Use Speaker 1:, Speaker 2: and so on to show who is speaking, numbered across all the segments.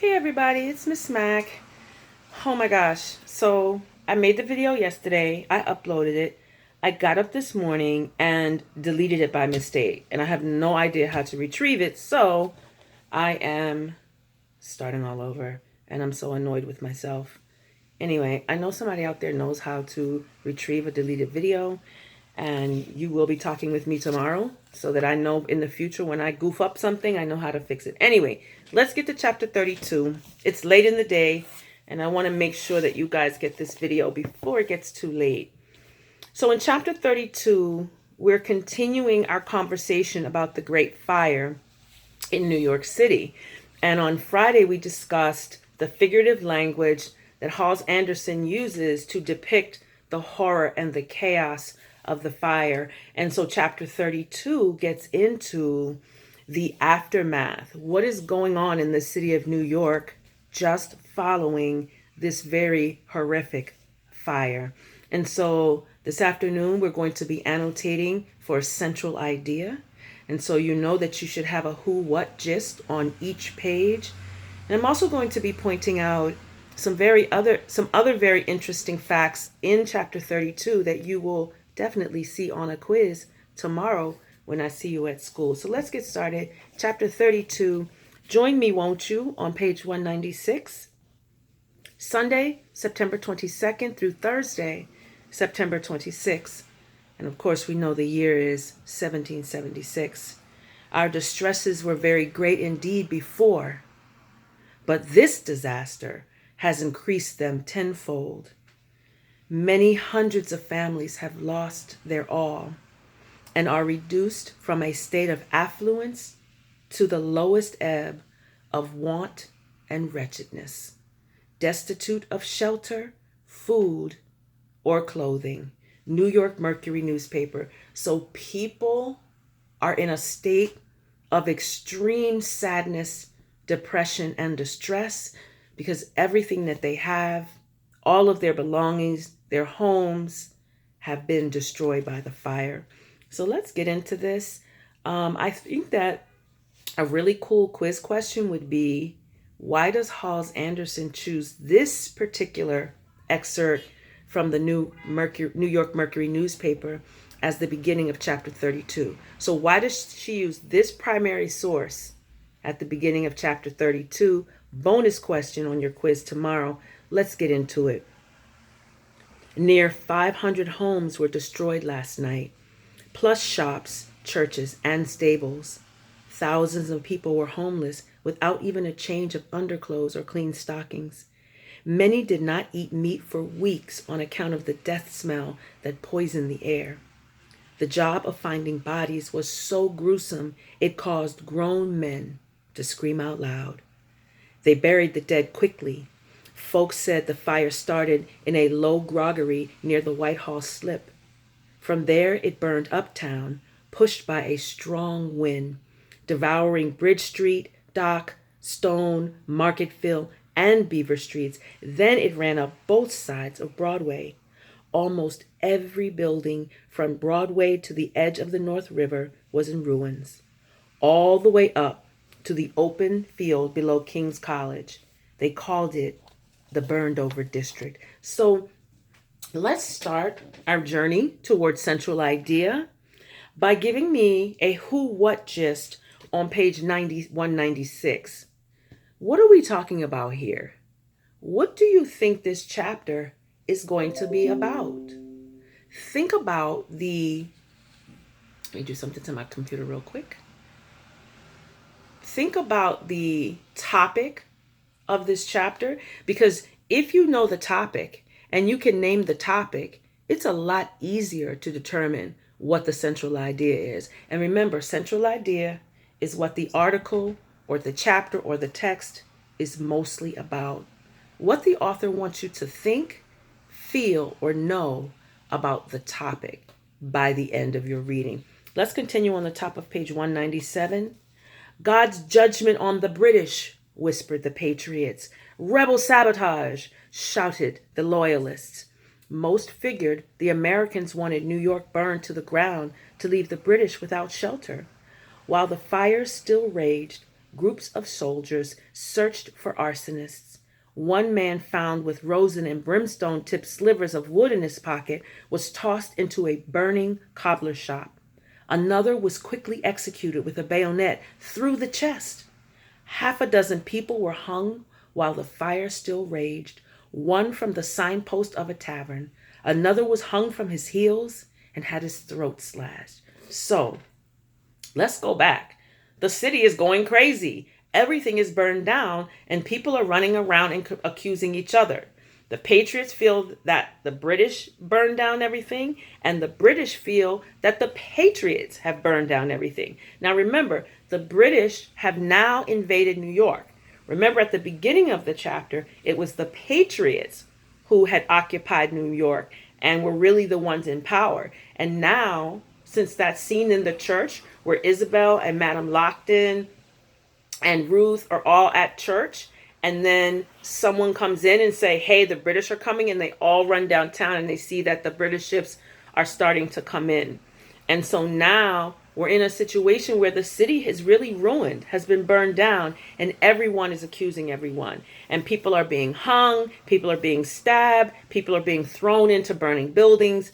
Speaker 1: Hey everybody, it's Miss Mac. Oh my gosh. So I made the video yesterday. I uploaded it. I got up this morning and deleted it by mistake. And I have no idea how to retrieve it. So I am starting all over. And I'm so annoyed with myself. Anyway, I know somebody out there knows how to retrieve a deleted video. And you will be talking with me tomorrow so that I know in the future when I goof up something, I know how to fix it. Anyway, let's get to chapter 32. It's late in the day, and I want to make sure that you guys get this video before it gets too late. So in chapter 32, we're continuing our conversation about the Great Fire in New York City. And on Friday, we discussed the figurative language that Hals Anderson uses to depict the horror and the chaos of the fire. And so chapter 32 gets into the aftermath. What is going on in the city of New York just following this very horrific fire? And so this afternoon, we're going to be annotating for a central idea. And so you know that you should have a who, what gist on each page. And I'm also going to be pointing out some other very interesting facts in chapter 32 that you will definitely see on a quiz tomorrow when I see you at school. So let's get started. Chapter 32. Join me, won't you, on page 196. Sunday, September 22nd through Thursday, September 26th. And of course, we know the year is 1776. Our distresses were very great indeed before, but this disaster has increased them tenfold. Many hundreds of families have lost their all and are reduced from a state of affluence to the lowest ebb of want and wretchedness, destitute of shelter, food, or clothing. New York Mercury newspaper. So people are in a state of extreme sadness, depression, and distress because everything that they have, all of their belongings, their homes, have been destroyed by the fire. So let's get into this. I think that a really cool quiz question would be, why does Hals Anderson choose this particular excerpt from the New York Mercury newspaper as the beginning of chapter 32? So why does she use this primary source at the beginning of chapter 32? Bonus question on your quiz tomorrow. Let's get into it. Near 500 homes were destroyed last night, plus shops, churches, and stables. Thousands of people were homeless without even a change of underclothes or clean stockings. Many did not eat meat for weeks on account of the death smell that poisoned the air. The job of finding bodies was so gruesome it caused grown men to scream out loud. They buried the dead quickly. Folks said the fire started in a low groggery near the Whitehall slip. From there it burned uptown, pushed by a strong wind, devouring Bridge Street, Dock, Stone, Marketville, and Beaver Streets. Then it ran up both sides of Broadway. Almost every building from Broadway to the edge of the North River was in ruins, all the way up to the open field below King's College. They called it the burned over district. So let's start our journey towards central idea by giving me a who what gist on page 196. What are we talking about here? What do you think this chapter is going to be about? Think about let me do something to my computer real quick. Think about the topic of this chapter, because if you know the topic and you can name the topic, it's a lot easier to determine what the central idea is. And remember, central idea is what the article or the chapter or the text is mostly about. What the author wants you to think, feel, or know about the topic by the end of your reading. Let's continue on the top of page 197. God's judgment on the British, whispered the patriots. Rebel sabotage, shouted the loyalists. Most figured the Americans wanted New York burned to the ground to leave the British without shelter. While the fire still raged, groups of soldiers searched for arsonists. One man, found with rosin and brimstone-tipped slivers of wood in his pocket, was tossed into a burning cobbler's shop. Another was quickly executed with a bayonet through the chest. Half a dozen people were hung while the fire still raged, one from the signpost of a tavern. Another was hung from his heels and had his throat slashed. So, let's go back. The city is going crazy. Everything is burned down, and people are running around and accusing each other. The Patriots feel that the British burned down everything, and the British feel that the Patriots have burned down everything. Now remember, the British have now invaded New York. Remember, at the beginning of the chapter, it was the Patriots who had occupied New York and were really the ones in power. And now, since that scene in the church where Isabel and Madame Lockton and Ruth are all at church, and then someone comes in and say, hey, the British are coming, and they all run downtown and they see that the British ships are starting to come in. And so now we're in a situation where the city is really ruined, has been burned down, and everyone is accusing everyone. And people are being hung, people are being stabbed, people are being thrown into burning buildings.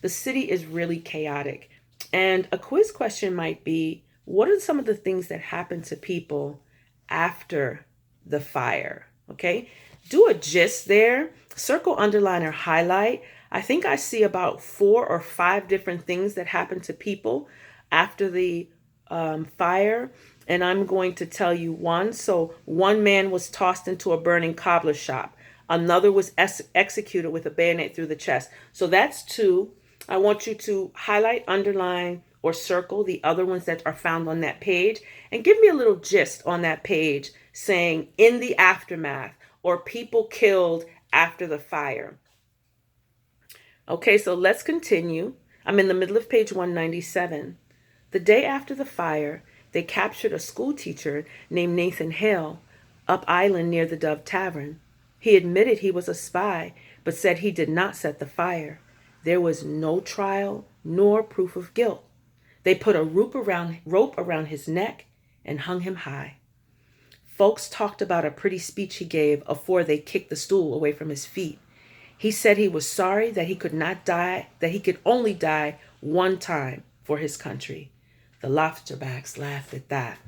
Speaker 1: The city is really chaotic. And a quiz question might be, what are some of the things that happen to people after the fire? Okay, do a gist there, circle, underline, or highlight. I think I see about 4 or 5 different things that happen to people after the fire, and I'm going to tell you one. So one man was tossed into a burning cobbler shop. Another was executed with a bayonet through the chest. So that's 2. I want you to highlight, underline, or circle the other ones that are found on that page, and give me a little gist on that page saying in the aftermath or people killed after the fire. Okay, so let's continue. I'm in the middle of page 197. The day after the fire, they captured a school teacher named Nathan Hale up island near the Dove Tavern. He admitted he was a spy, but said he did not set the fire. There was no trial nor proof of guilt. They put a rope around his neck and hung him high. Folks talked about a pretty speech he gave afore they kicked the stool away from his feet. He said he was sorry that he could not die, that he could only die one time for his country. The lobsterbacks laughed at that.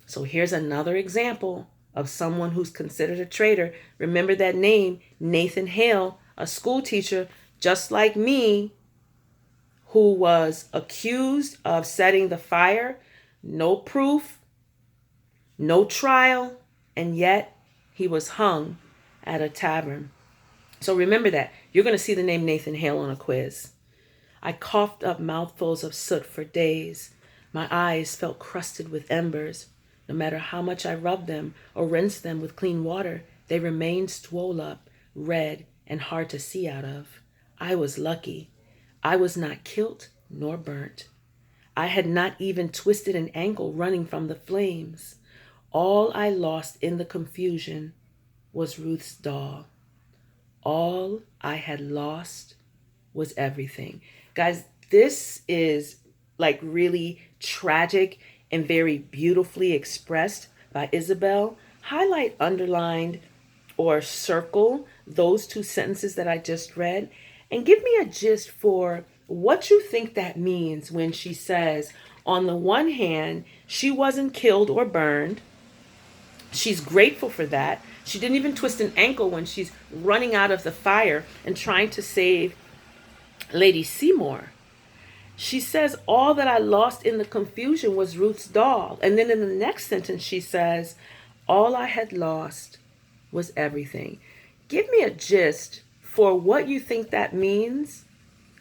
Speaker 1: So here's another example of someone who's considered a traitor. Remember that name, Nathan Hale, a school teacher just like me, who was accused of setting the fire. No proof, no trial, and yet he was hung at a tavern. So remember that. You're going to see the name Nathan Hale on a quiz. I coughed up mouthfuls of soot for days. My eyes felt crusted with embers. No matter how much I rubbed them or rinsed them with clean water, they remained swole up, red, and hard to see out of. I was lucky. I was not killed nor burnt. I had not even twisted an ankle running from the flames. All I lost in the confusion was Ruth's doll. All I had lost was everything. Guys, this is like really tragic and very beautifully expressed by Isabel. Highlight, underlined, or circle those 2 sentences that I just read, and give me a gist for what you think that means when she says, on the one hand, she wasn't killed or burned. She's grateful for that. She didn't even twist an ankle when she's running out of the fire and trying to save Lady Seymour. She says, all that I lost in the confusion was Ruth's doll. And then in the next sentence, she says, all I had lost was everything. Give me a gist for what you think that means,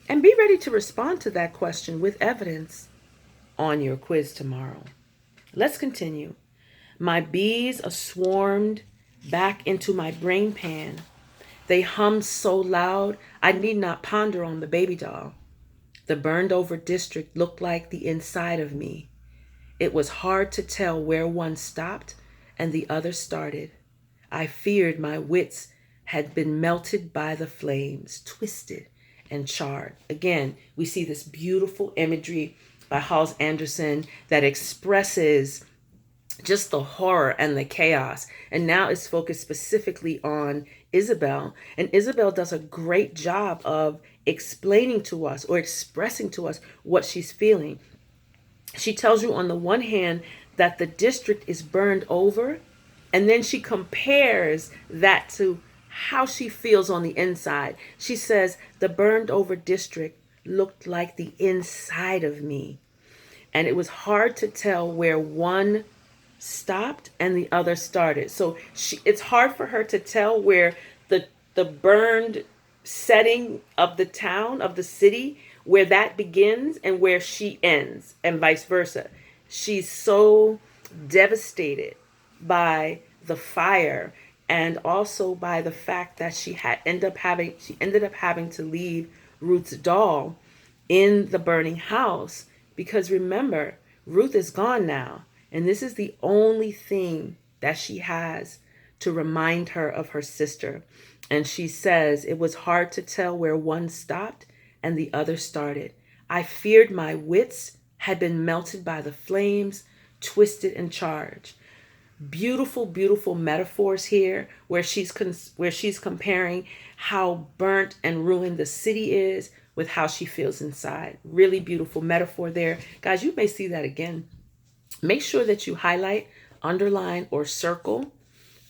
Speaker 1: and be ready to respond to that question with evidence on your quiz tomorrow. Let's continue. My bees swarmed back into my brain pan. They hummed so loud I need not ponder on the baby doll. The burned over district looked like the inside of me. It was hard to tell where one stopped and the other started. I feared my wits had been melted by the flames, twisted and charred. Again, we see this beautiful imagery by Hans Andersen that expresses just the horror and the chaos. And now it's focused specifically on Isabel. And Isabel does a great job of explaining to us or expressing to us what she's feeling. She tells you on the one hand that the district is burned over, and then she compares that to how she feels on the inside. She says, the burned over district looked like the inside of me. And it was hard to tell where one stopped and the other started. So it's hard for her to tell where the burned setting of the town, of the city, where that begins and where she ends, and vice versa. She's so devastated by the fire, and also by the fact that she ended up having to leave Ruth's doll in the burning house, because remember, Ruth is gone now, and this is the only thing that she has to remind her of her sister. And she says, it was hard to tell where one stopped and the other started. I feared my wits had been melted by the flames, twisted and charged. Beautiful, beautiful metaphors here, where she's comparing how burnt and ruined the city is with how she feels inside. Really beautiful metaphor there. Guys, you may see that again. Make sure that you highlight, underline, or circle.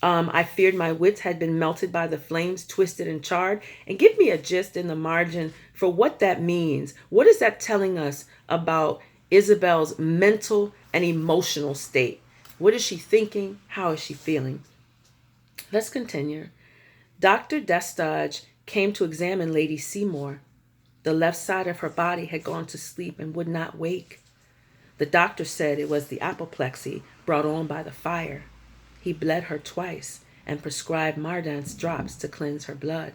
Speaker 1: I feared my wits had been melted by the flames, twisted and charred. And give me a gist in the margin for what that means. What is that telling us about Isabel's mental and emotional state? What is she thinking? How is she feeling? Let's continue. Dr. Destage came to examine Lady Seymour. The left side of her body had gone to sleep and would not wake. The doctor said it was the apoplexy brought on by the fire. He bled her twice and prescribed Mardant's drops to cleanse her blood.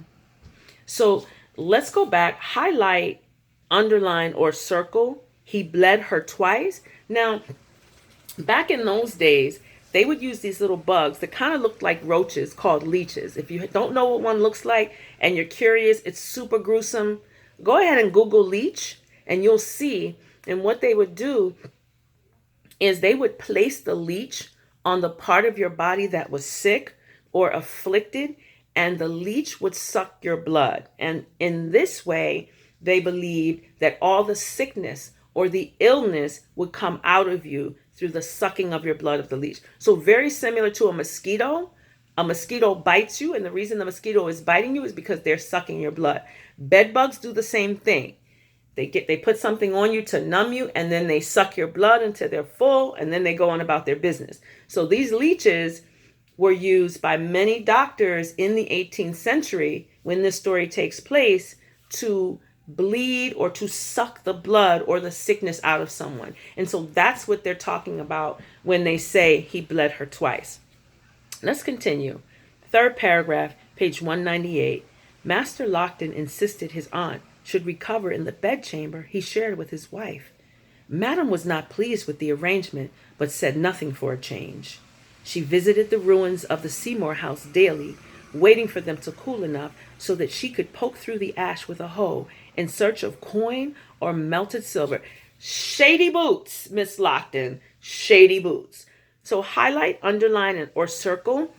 Speaker 1: So let's go back, highlight, underline, or circle. He bled her twice. Now, back in those days, they would use these little bugs that kind of looked like roaches called leeches. If you don't know what one looks like and you're curious, it's super gruesome. Go ahead and Google leech and you'll see. And what they would do is they would place the leech on the part of your body that was sick or afflicted, and the leech would suck your blood. And in this way, they believed that all the sickness or the illness would come out of you through the sucking of your blood of the leech. So very similar to a mosquito. A mosquito bites you, and the reason the mosquito is biting you is because they're sucking your blood. Bed bugs do the same thing. They put something on you to numb you, and then they suck your blood until they're full, and then they go on about their business. So these leeches were used by many doctors in the 18th century when this story takes place to bleed or to suck the blood or the sickness out of someone. And so that's what they're talking about when they say he bled her twice. Let's continue. Third paragraph, page 198. Master Lockton insisted his aunt should recover in the bedchamber he shared with his wife. Madame was not pleased with the arrangement, but said nothing for a change. She visited the ruins of the Seymour house daily, waiting for them to cool enough so that she could poke through the ash with a hoe in search of coin or melted silver. Shady boots, Miss Lockton, shady boots. So highlight, underline, or circle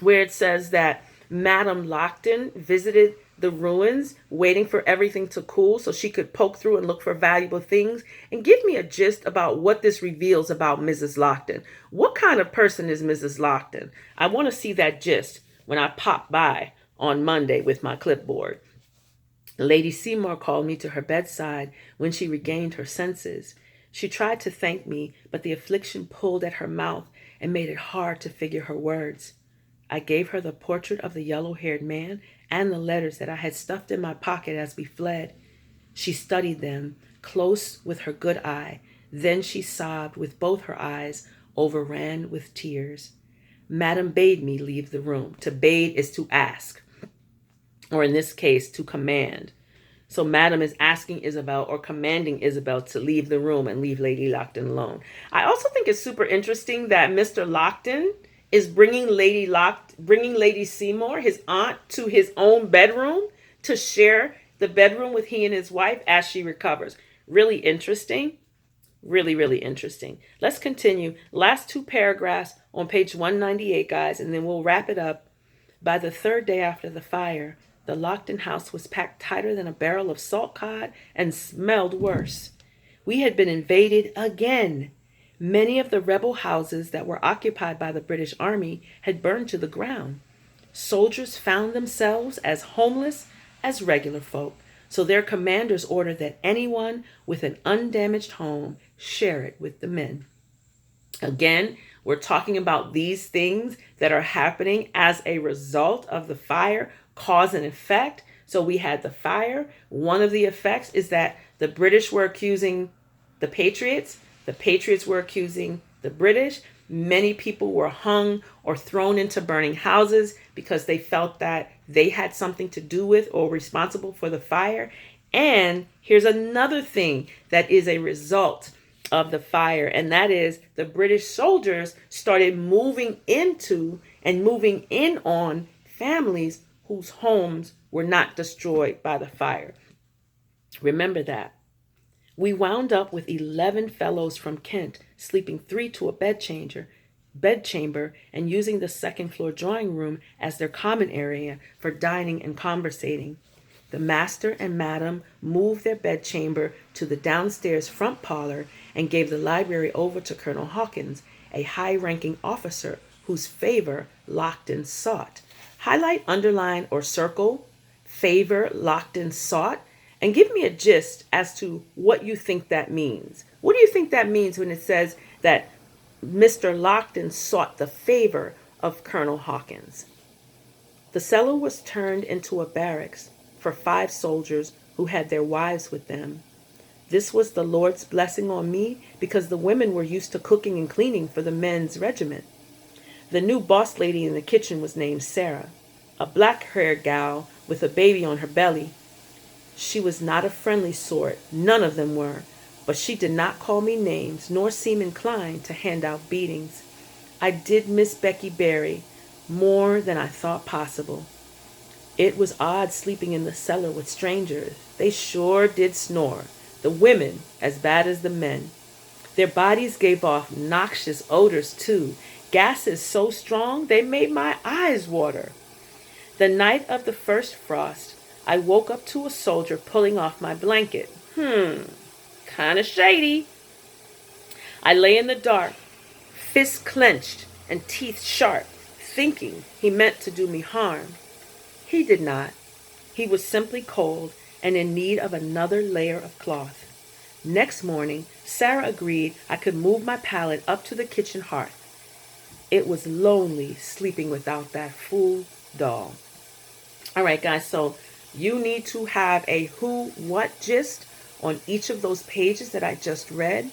Speaker 1: where it says that Madame Lockton visited the ruins, waiting for everything to cool so she could poke through and look for valuable things. And give me a gist about what this reveals about Mrs. Lockton. What kind of person is Mrs. Lockton? I want to see that gist when I pop by on Monday with my clipboard. Lady Seymour called me to her bedside when she regained her senses. She tried to thank me, but the affliction pulled at her mouth and made it hard to figure her words. I gave her the portrait of the yellow-haired man and the letters that I had stuffed in my pocket as we fled. She studied them close with her good eye. Then she sobbed with both her eyes overran with tears. Madame bade me leave the room. To bade is to ask, or in this case, to command. So Madame is asking Isabel or commanding Isabel to leave the room and leave Lady Lockton alone. I also think it's super interesting that Mr. Lockton is bringing Lady Seymour, his aunt, to his own bedroom to share the bedroom with he and his wife as she recovers. Really interesting. Really, really interesting. Let's continue. Last two paragraphs on page 198, guys, and then we'll wrap it up. By the third day after the fire, the locked-in house was packed tighter than a barrel of salt cod and smelled worse. We had been invaded again. Many of the rebel houses that were occupied by the British Army had burned to the ground. Soldiers found themselves as homeless as regular folk, so their commanders ordered that anyone with an undamaged home share it with the men. Again, we're talking about these things that are happening as a result of the fire, cause and effect. So we had the fire. One of the effects is that the British were accusing the Patriots. The Patriots were accusing the British. Many people were hung or thrown into burning houses because they felt that they had something to do with or responsible for the fire. And here's another thing that is a result of the fire, and that is the British soldiers started moving into and moving in on families whose homes were not destroyed by the fire. Remember that. We wound up with 11 fellows from Kent sleeping 3 to a bedchamber and using the second floor drawing room as their common area for dining and conversating. The master and madam moved their bedchamber to the downstairs front parlor and gave the library over to Colonel Hawkins, a high-ranking officer whose favor Lockton sought. Highlight, underline, or circle favor Lockton sought, and give me a gist as to what you think that means. What do you think that means when it says that Mr. Lockton sought the favor of Colonel Hawkins? The cellar was turned into a barracks for 5 soldiers who had their wives with them. This was the Lord's blessing on me because the women were used to cooking and cleaning for the men's regiment. The new boss lady in the kitchen was named Sarah, a black-haired gal with a baby on her belly. She was not a friendly sort, none of them were, but she did not call me names nor seem inclined to hand out beatings. I did miss Becky Berry more than I thought possible. It was odd sleeping in the cellar with strangers. They sure did snore. The women as bad as the men. Their bodies gave off noxious odors too, gases so strong they made my eyes water. The night of the first frost, I woke up to a soldier pulling off my blanket. Kind of shady. I lay in the dark, fists clenched and teeth sharp, thinking he meant to do me harm. He did not. He was simply cold and in need of another layer of cloth. Next morning, Sarah agreed I could move my pallet up to the kitchen hearth. It was lonely sleeping without that fool doll. All right, guys, so you need to have a who, what gist on each of those pages that I just read.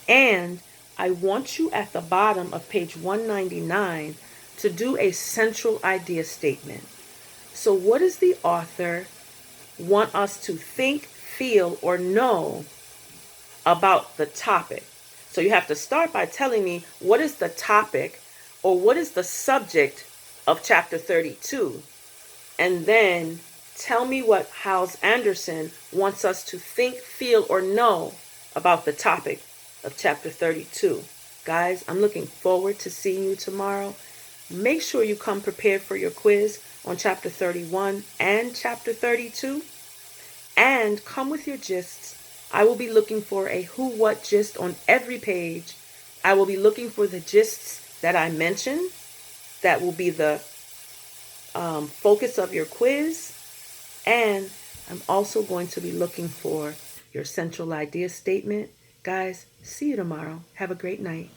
Speaker 1: And I want you at the bottom of page 199 to do a central idea statement. So what does the author want us to think, feel, or know about the topic? So you have to start by telling me what is the topic or what is the subject of chapter 32. And then tell me what Hals Anderson wants us to think, feel, or know about the topic of chapter 32. Guys, I'm looking forward to seeing you tomorrow. Make sure you come prepared for your quiz on chapter 31 and chapter 32. And come with your gists. I will be looking for a who, what gist on every page. I will be looking for the gists that I mentioned. That will be the focus of your quiz. And I'm also going to be looking for your central idea statement. Guys, see you tomorrow. Have a great night.